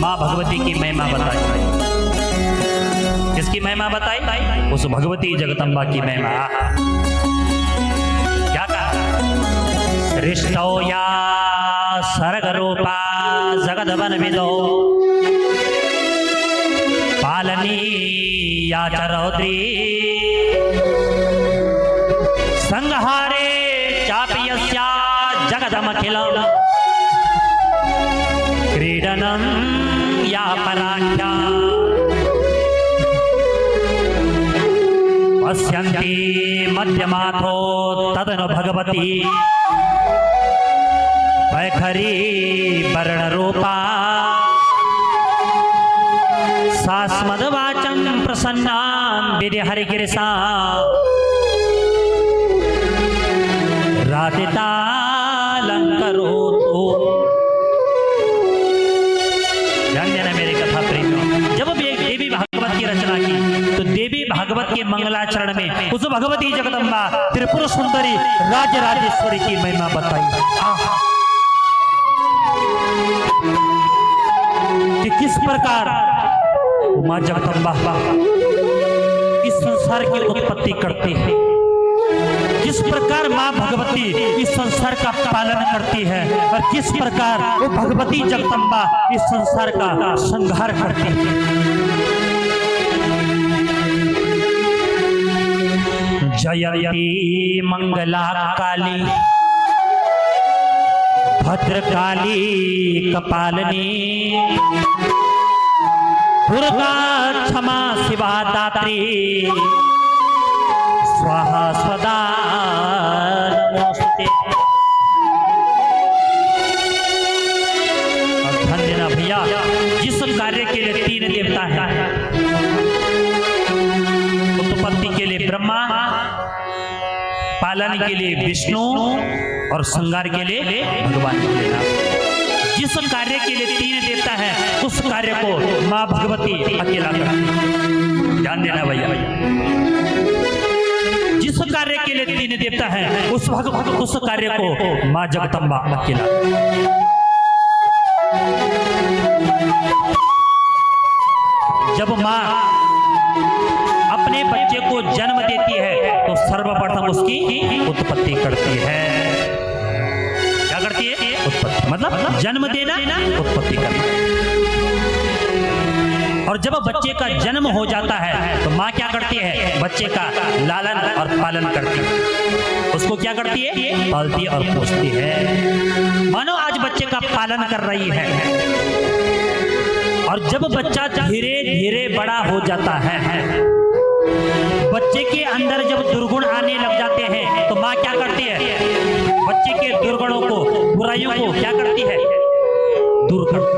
माँ भगवती की महिमा बताई। किसकी महिमा बताई? उस भगवती जगदम्बा की महिमा। क्या कहा? सृष्टो या सर्ग रूपा जगदवन विदो पालनी या च रौद्री संहारे चापि यस्या जगदमखिलम् क्रीडनं या पराख्या पश्यन्ति मध्यमाथो तदनु भगवती वैखरी वर्णरूपा सास्मद्वाचं प्रसन्नां विधिहरिगिरिसा राधितालंकरोतु। ध्यान देना मेरी कथा प्रेमियों, जब देवी भागवत की रचना की तो देवी भागवत के मंगलाचरण में उस भगवती जगदम्बा त्रिपुर सुंदरी राजराजेश्वरी की महिमा बताई कि किस प्रकार मां जगदम्बा इस संसार की उत्पत्ति करती है, किस प्रकार मां भगवती इस संसार का पालन करती है और किस प्रकार वो भगवती जगदम्बा इस संसार का संहार करती है। जयंती मंगला काली भद्रकाली कपालिनी दुर्गा क्षमा शिवा दात्री स्वाहा स्वदा नमोस्तुते। ध्यान देना भैया, जिस कार्य के लिए तीन देवता हैं, उत्पत्ति के लिए ब्रह्मा, पालन के लिए विष्णु और संहार के लिए भगवान भोलेनाथ। जिस कार्य के लिए तीन देवता है उस कार्य को मां भगवती अकेला करती। ध्यान देना भैया, जिस कार्य के लिए तीन देवता है उस कार्य को मां जगदम्बा अकेला। जब मां अपने बच्चे को जन्म देती है तो सर्वप्रथम उसकी उत्पत्ति करती है। क्या करती है? उत्पत्ति, मतलब जन्म देना, उत्पत्ति करना। और जब बच्चे का जन्म हो जाता है तो माँ क्या करती है? बच्चे का लालन और पालन करती है। उसको क्या करती है? पालती और पोसती है। मानो आज बच्चे का पालन कर रही है। और जब बच्चा धीरे धीरे बड़ा हो जाता है, बच्चे के अंदर जब दुर्गुण आने लग जाते हैं तो माँ क्या करती है? बच्चे के दुर्गुणों को, बुराइयों को क्या करती है? दूर करती।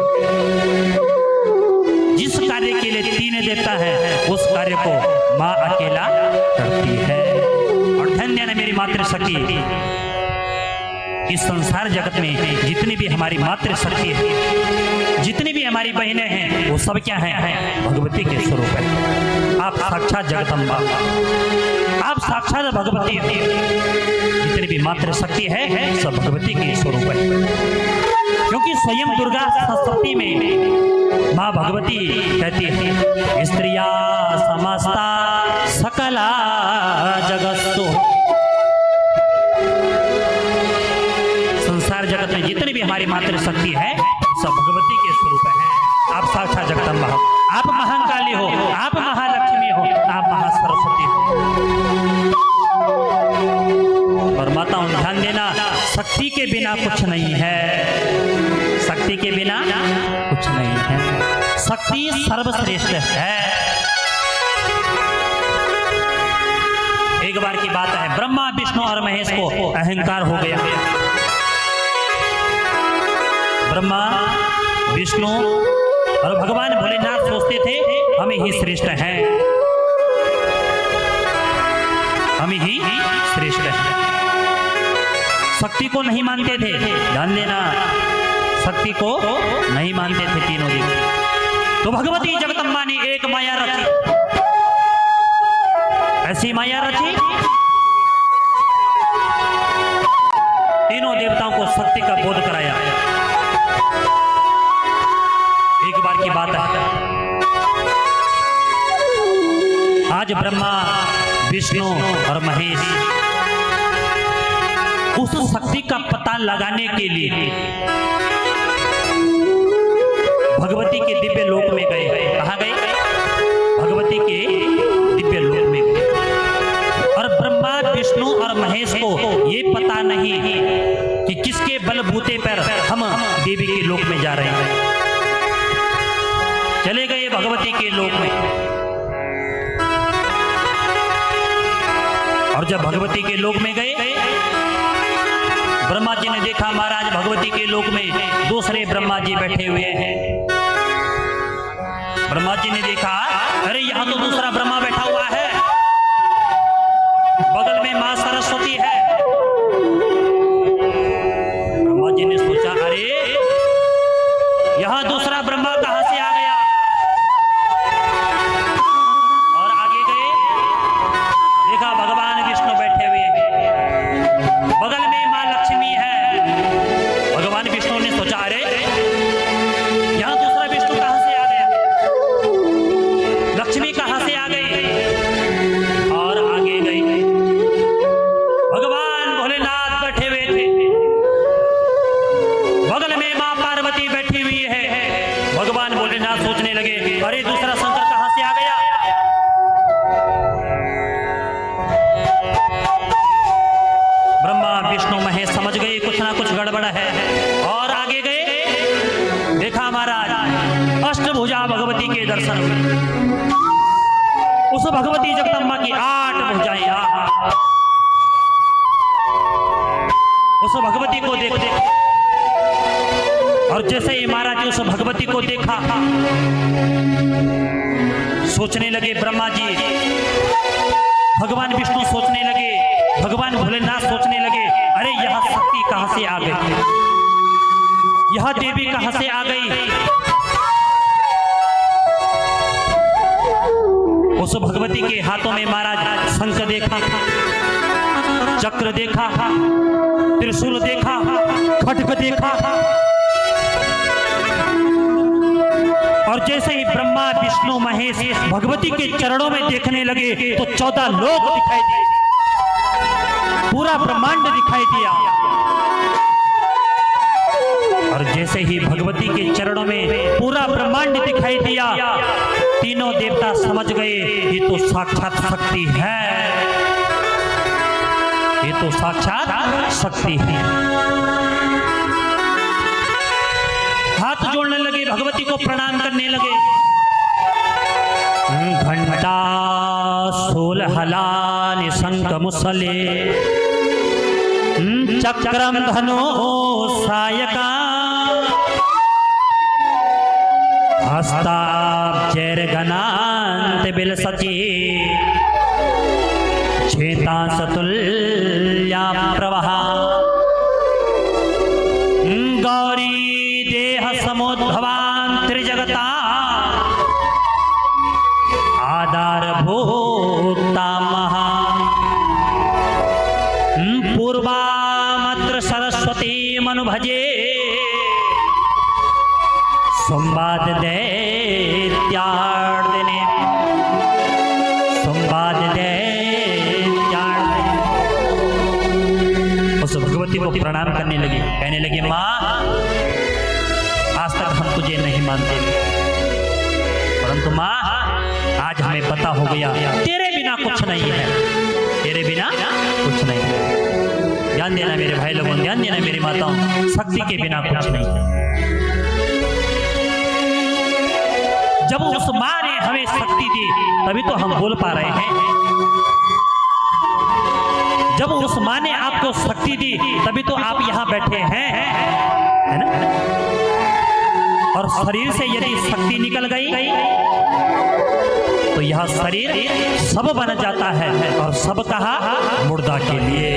जिस कार्य के लिए तीन देता है उस कार्य को माँ अकेला करती है। और ध्यान देना मेरी मातृशक्ति, इस संसार जगत में जितनी भी हमारी मातृशक्ति है, जितनी भी हमारी बहनें हैं, वो सब क्या है? भगवती के स्वरूप है। आप साक्षात जगदम्बा, आप साक्षात भगवती। जितनी भी मातृशक्ति है सब भगवती के स्वरूप है। क्योंकि स्वयं दुर्गा सप्तमी में माँ भगवती कहती है, स्त्रिया समस्ता सकला जगत्सु। संसार जगत में जितनी भी हमारी मातृशक्ति है सब भगवती के स्वरूप है। आप साक्षात जगदम्बा हो, आप महाकाली हो, आप महालक्ष्मी हो, आप महासरस्वती हो। और माताओं ध्यान देना, शक्ति के बिना कुछ नहीं है। शक्ति के बिना कुछ नहीं है। शक्ति सर्वश्रेष्ठ है। एक बार की बात है, ब्रह्मा विष्णु और महेश को अहंकार हो गया। ब्रह्मा विष्णु और भगवान भोलेनाथ सोचते थे हम ही श्रेष्ठ हैं, हम ही श्रेष्ठ हैं। शक्ति को नहीं मानते थे। ध्यान देना, शक्ति को नहीं मानते थे तीनों देवी। तो भगवती जगदम्बा ने एक माया रची। ऐसी माया रची, तीनों देवताओं को शक्ति का बोध कराया। एक बार की बात है, आज ब्रह्मा विष्णु और महेश उस शक्ति का पता लगाने के लिए भगवती के दिव्य लोक में गए। कहाँ गए? भगवती के दिव्य लोक में गए। और ब्रह्मा विष्णु और महेश को ये पता नहीं कि किसके बलबूते पर हम देवी के लोक में जा रहे हैं। चले गए भगवती के लोक में, और जब भगवती के लोक में गए, ब्रह्मा जी ने देखा महाराज भगवती के लोक में दूसरे ब्रह्मा जी बैठे हुए हैं। ब्रह्मा जी ने देखा, अरे यहां तो दूसरा ब्रह्मा बैठा हुआ है, बगल में मां सरस्वती है। ब्रह्मा जी ने सोचा, अरे यहां दूसरा ब्रह्मा कहां से आ गया? और आगे गए, देखा भगवान विष्णु बैठे हुए हैं, बगल में मां लक्ष्मी है। भगवान विष्णु ने सोचा, अरे यहां दूसरा विष्णु कहां से आ गया? लक्ष्मी कहां से आ गई? और आगे गई, भगवान भोलेनाथ बैठे हुए थे, बगल में मां पार्वती बैठी हुई है। भगवान भोलेनाथ सोचने लगे, अरे दूसरा शंकर कहां से आ गया? ब्रह्मा विष्णु महेश समझ गए कुछ ना कुछ गड़बड़ है, और आगे गए, देखा महाराज अष्टभुजा भगवती के दर्शन हुए। उस भगवती जगदम्बा की 8 भुजाएं, उस भगवती को देख, और जैसे ही महाराज उस भगवती को देखा, सोचने लगे ब्रह्मा जी, भगवान विष्णु सोचने लगे, भगवान भोलेनाथ सोचने लगे, अरे यह शक्ति कहां से आ गई? यह देवी कहां से आ गई? उस भगवती के हाथों में महाराज शंख देखा, चक्र देखा, त्रिशूल देखा, खड्ग देखा, और जैसे ही ब्रह्मा विष्णु महेश भगवती के चरणों में देखने लगे तो 14 लोक दिखाई दिए, पूरा ब्रह्मांड दिखाई दिया। और जैसे ही भगवती के चरणों में पूरा ब्रह्मांड दिखाई दिया, तीनों देवता समझ गए ये तो साक्षात शक्ति है, ये तो साक्षात शक्ति है। हाथ जोड़ने लगे, भगवती को प्रणाम करने लगे। घंटा सोलहला निशंक मुसले चक्रम धनो सायका हस्ताब्जैर्गणान्त बिलसति चेता सतुल्या प्रवहा गौरी देह समुद्भवान् त्रिजगता आधारभूता महा पूर्वामत्र सरस्वती मनु भजे संवाद दैत्यार्दिने संवाद दैत्यार्दिने। उस भगवती को प्रणाम करने लगी, कहने लगी, माँ आज तक हम तुझे नहीं मानते, परंतु माँ आज हमें पता हो गया तेरे बिना कुछ नहीं है, तेरे बिना कुछ नहीं है। ध्यान देना मेरे भाई लोगों, ध्यान देना मेरी माताओं, शक्ति के बिना कुछ नहीं है। जब उस माँ ने हमें शक्ति दी तभी तो हम बोल पा रहे हैं। जब उस माँ ने आपको शक्ति दी तभी तो आप यहाँ बैठे हैं, है ना? और शरीर से यदि शक्ति निकल गई तो यह शरीर सब बन जाता है, और सब कहा मुर्दा के लिए।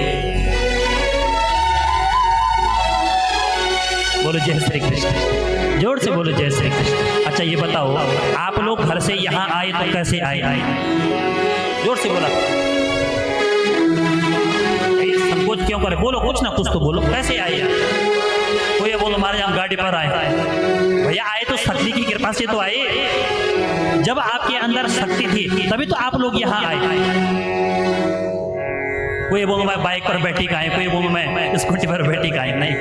बोलो जय श्री कृष्ण, जोर से बोलो जय श्री कृष्ण। अच्छा ये बताओ, आप लोग घर से यहाँ आए तो कैसे आए? जोर से बोला, संकोच क्यों करे? बोलो कुछ ना कुछ तो बोलो, कैसे आए? कोई ये बोलो महाराज हम गाड़ी पर आए। भैया आए तो शक्ति की कृपा से तो आए। जब आपके अंदर शक्ति थी तभी तो आप लोग यहाँ आए। कोई बोलो मैं बाइक पर बैठी का आए, कोई बोलो मैं स्कूटी पर बैठी का आए। नहीं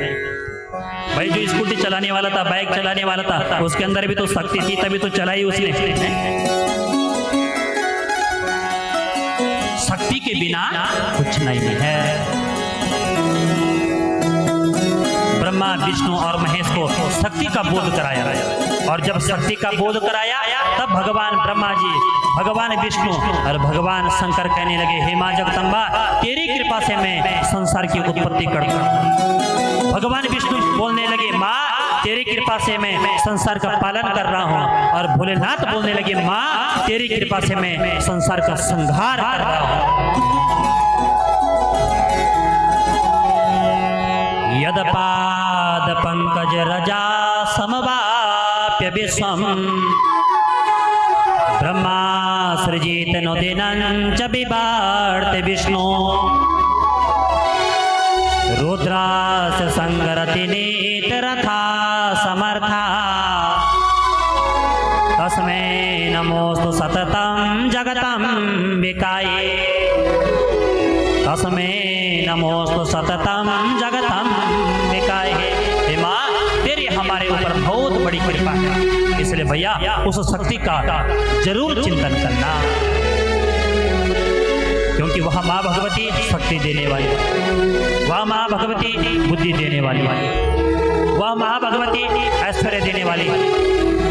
भाई, जो स्कूटी चलाने वाला था, बाइक चलाने वाला था, उसके अंदर भी तो शक्ति थी, तभी तो चलाई उसने। शक्ति के बिना कुछ नहीं है। ब्रह्मा विष्णु और महेश को शक्ति का बोध कराया, और जब शक्ति का बोध कराया तब भगवान ब्रह्मा जी, भगवान विष्णु और भगवान शंकर कहने लगे, हे मां जगदम्बा, तेरी कृपा से मैं संसार की उत्पत्ति करता हूं। भगवान विष्णु बोलने लगे, माँ तेरी कृपा से मैं संसार का पालन कर रहा हूँ। और भोलेनाथ बोलने लगे, माँ तेरी कृपा से मैं संसार का संहार कर रहा हूँ। यदपाद पंकज रजा समवाप्य विश्वम ब्रह्मा सृजित नुदिनं च बिबार्ते विष्णु रुद्रास संगरति नेत्ररथा समर्था तस्मै नमोस्तु सततं जगतं विकाये। तस्मै नमोस्तु सततं जगतं विकाये। हे माँ, तेरी हमारे ऊपर बहुत बड़ी कृपा है, इसलिए भैया उस शक्ति का जरूर चिंतन करना, क्योंकि वह माँ भगवती शक्ति देने वाली, वह माँ भगवती बुद्धि देने वाली, वह माँ भगवती ऐश्वर्य देने वाली,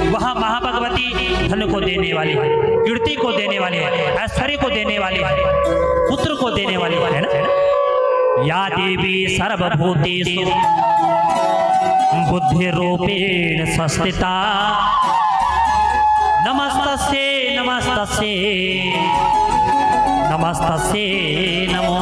वह माँ भगवती धन को देने वाली, कीर्ति को देने वाली, ऐश्वर्य को देने वाली, पुत्र को देने वाली है ना। या देवी सर्वभूतेषु बुद्धि रूपेण संस्थिता नमस्तस्यै नमस्तस्यै नमस्तस्यै नमो